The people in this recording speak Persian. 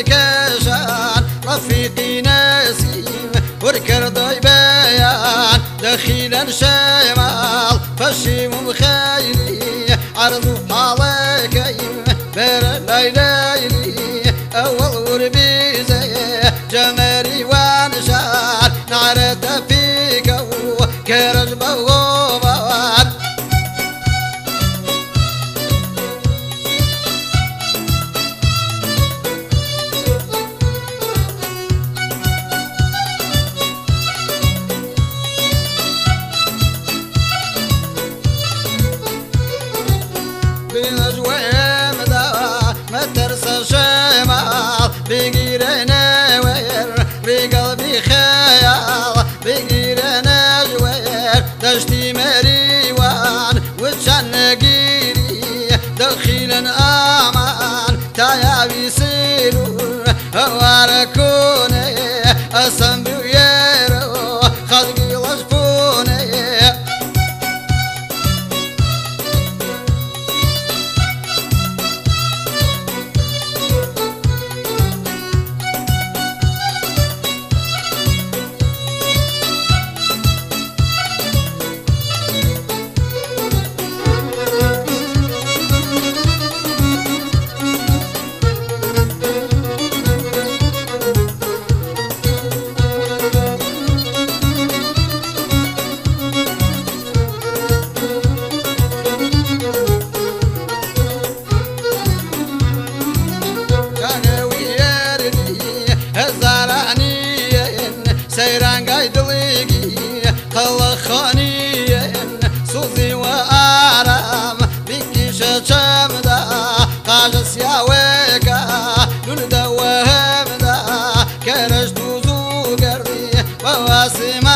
سركشان رفيقي نسيم وركرضي بيان دخيل الشمال فشيم مخيلي عرض حالكيم بير ليلي أول وربيزي جمالي وانشار نعرت فيك وكرج بغوبان ما ترسى شمال بقيرنا وير بقلبي خيال بقيرنا جوير دشتي مريوان وشان قيري دخيلا امان تايا بيسيرو واركوني اسم بييرو خلقي لشفوني سيران قايد ليقي خلخانيين سوزي وآرام بيكي شمدا قاجس يا ويكا لولدا وهمدا كرشتو زو قردي بواسم